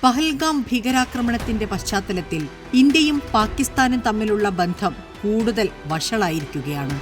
പഹൽഗാം ഭീകരാക്രമണത്തിന്റെ പശ്ചാത്തലത്തിൽ ഇന്ത്യയും പാകിസ്ഥാനും തമ്മിലുള്ള ബന്ധം കൂടുതൽ വഷളായിരിക്കുകയാണ്.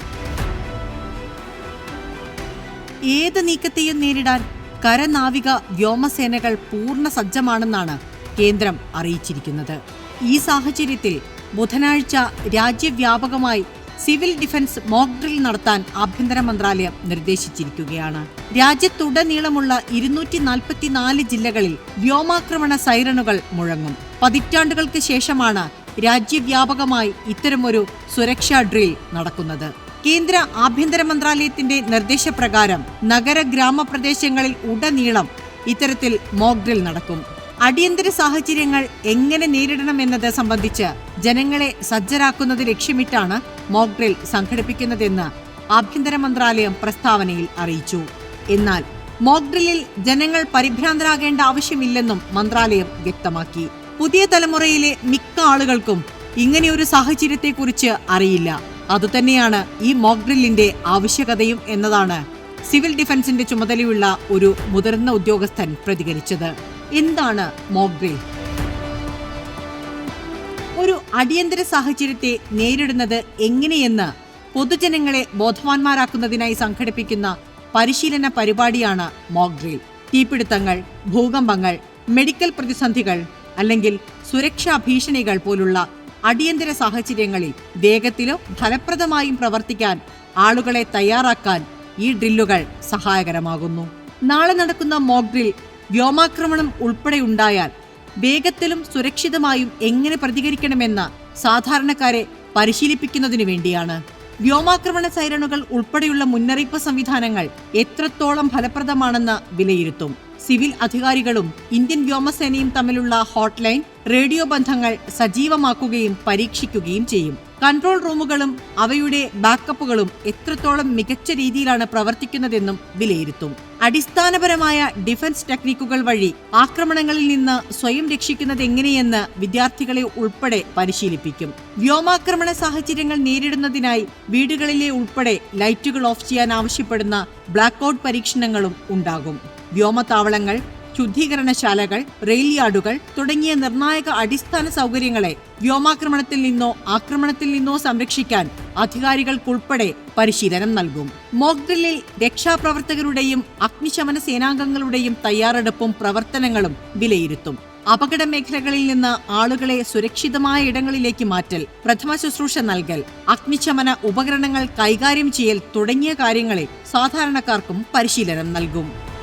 ഏത് നീക്കത്തെയും നേരിടാൻ കരനാവിക വ്യോമസേനകൾ പൂർണ്ണ സജ്ജമാണെന്നാണ് കേന്ദ്രം അറിയിച്ചിരിക്കുന്നത്. ഈ സാഹചര്യത്തിൽ ബുധനാഴ്ച രാജ്യവ്യാപകമായി സിവിൽ ഡിഫൻസ് മോക്ക് ഡ്രിൽ നടത്താൻ ആഭ്യന്തര മന്ത്രാലയം നിർദ്ദേശിച്ചിരിക്കുകയാണ്. രാജ്യത്തുടനീളമുള്ള 244 ജില്ലകളിൽ വ്യോമാക്രമണ സൈറണുകൾ മുഴങ്ങും. പതിറ്റാണ്ടുകൾക്ക് ശേഷമാണ് രാജ്യവ്യാപകമായി ഇത്തരമൊരു സുരക്ഷാ ഡ്രിൽ നടക്കുന്നത്. കേന്ദ്ര ആഭ്യന്തര മന്ത്രാലയത്തിന്റെ നിർദ്ദേശപ്രകാരം നഗര ഗ്രാമപ്രദേശങ്ങളിൽ ഉടനീളം ഇത്തരത്തിൽ മോക്ക് ഡ്രിൽ നടക്കും. അടിയന്തര സാഹചര്യങ്ങൾ എങ്ങനെ നേരിടണമെന്നത് സംബന്ധിച്ച് ജനങ്ങളെ സജ്ജരാക്കുന്നത് ലക്ഷ്യമിട്ടാണ് മോക്ക് ഡ്രിൽ സംഘടിപ്പിക്കുന്നതെന്ന് ആഭ്യന്തര മന്ത്രാലയം പ്രസ്താവനയിൽ അറിയിച്ചു. എന്നാൽ മോക്ക് ഡ്രില്ലിൽ ജനങ്ങൾ പരിഭ്രാന്തരാകേണ്ട ആവശ്യമില്ലെന്നും മന്ത്രാലയം വ്യക്തമാക്കി. പുതിയ തലമുറയിലെ മിക്ക ആളുകൾക്കും ഇങ്ങനെയൊരു സാഹചര്യത്തെക്കുറിച്ച് അറിയില്ല. അതുതന്നെയാണ് ഈ മോക്ക് ഡ്രില്ലിന്റെ ആവശ്യകതയും എന്നതാണ് സിവിൽ ഡിഫൻസിന്റെ ചുമതലയുള്ള ഒരു മുതിർന്ന ഉദ്യോഗസ്ഥൻ പ്രതികരിച്ചത്. എന്താണ് മോക്ക് ഡ്രിൽ? ഒരു അടിയന്തര സാഹചര്യത്തെ നേരിടുന്നത് എങ്ങനെയെന്ന് പൊതുജനങ്ങളെ ബോധവാന്മാരാക്കുന്നതിനായി സംഘടിപ്പിക്കുന്ന പരിശീലന പരിപാടിയാണ് മോക്ക് ഡ്രിൽ. തീപിടുത്തങ്ങൾ, ഭൂകമ്പങ്ങൾ, മെഡിക്കൽ പ്രതിസന്ധികൾ അല്ലെങ്കിൽ സുരക്ഷാ ഭീഷണികൾ പോലുള്ള അടിയന്തര സാഹചര്യങ്ങളിൽ വേഗത്തിലും ഫലപ്രദമായും പ്രവർത്തിക്കാൻ ആളുകളെ തയ്യാറാക്കാൻ ഈ ഡ്രില്ലുകൾ സഹായകരമാകുന്നു. നാളെ നടക്കുന്ന മോക്ക് ഡ്രിൽ വ്യോമാക്രമണം ഉൾപ്പെടെ ഉണ്ടായാൽ വേഗത്തിലും സുരക്ഷിതമായും എങ്ങനെ പ്രതികരിക്കണമെന്ന് സാധാരണക്കാരെ പരിശീലിപ്പിക്കുന്നതിനു വേണ്ടിയാണ്. വ്യോമാക്രമണ സൈറണുകൾ ഉൾപ്പെടെയുള്ള മുന്നറിയിപ്പ് സംവിധാനങ്ങൾ എത്രത്തോളം ഫലപ്രദമാണെന്ന് വിലയിരുത്തും. സിവിൽ അധികാരികളും ഇന്ത്യൻ വ്യോമസേനയും തമ്മിലുള്ള ഹോട്ട്ലൈൻ, റേഡിയോ ബന്ധങ്ങൾ സജീവമാക്കുകയും പരീക്ഷിക്കുകയും ചെയ്യും. കൺട്രോൾ റൂമുകളും അവയുടെ ബാക്കപ്പുകളും എത്രത്തോളം മികച്ച രീതിയിലാണ് പ്രവർത്തിക്കുന്നതെന്നും വിലയിരുത്തും. അടിസ്ഥാനപരമായ ഡിഫൻസ് ടെക്നിക്കുകൾ വഴി ആക്രമണങ്ങളിൽ നിന്ന് സ്വയം രക്ഷിക്കുന്നത് എങ്ങനെയെന്ന് വിദ്യാർത്ഥികളെ ഉൾപ്പെടെ പരിശീലിപ്പിക്കും. വ്യോമാക്രമണ സാഹചര്യങ്ങൾ നേരിടുന്നതിനായി വീടുകളിലെ ഉൾപ്പെടെ ലൈറ്റുകൾ ഓഫ് ചെയ്യാൻ ആവശ്യപ്പെടുന്ന ബ്ലാക്ക് ഔട്ട് പരീക്ഷണങ്ങളും ഉണ്ടാകും. വ്യോമത്താവളങ്ങൾ, ശുദ്ധീകരണശാലകൾ, റെയിൽ യാർഡുകൾ തുടങ്ങിയ നിർണായക അടിസ്ഥാന സൗകര്യങ്ങളെ വ്യോമാക്രമണത്തിൽ നിന്നോ ആക്രമണത്തിൽ നിന്നോ സംരക്ഷിക്കാൻ അധികാരികൾക്കുൾപ്പെടെ പരിശീലനം നൽകും. മോക്ക് ഡ്രില്ലിൽ രക്ഷാപ്രവർത്തകരുടെയും അഗ്നിശമന സേനാംഗങ്ങളുടെയും തയ്യാറെടുപ്പും പ്രവർത്തനങ്ങളും വിലയിരുത്തും. അപകട മേഖലകളിൽ നിന്ന് ആളുകളെ സുരക്ഷിതമായ ഇടങ്ങളിലേക്ക് മാറ്റൽ, പ്രഥമ ശുശ്രൂഷ നൽകൽ, അഗ്നിശമന ഉപകരണങ്ങൾ കൈകാര്യം ചെയ്യൽ തുടങ്ങിയ കാര്യങ്ങളിൽ സാധാരണക്കാർക്കും പരിശീലനം നൽകും.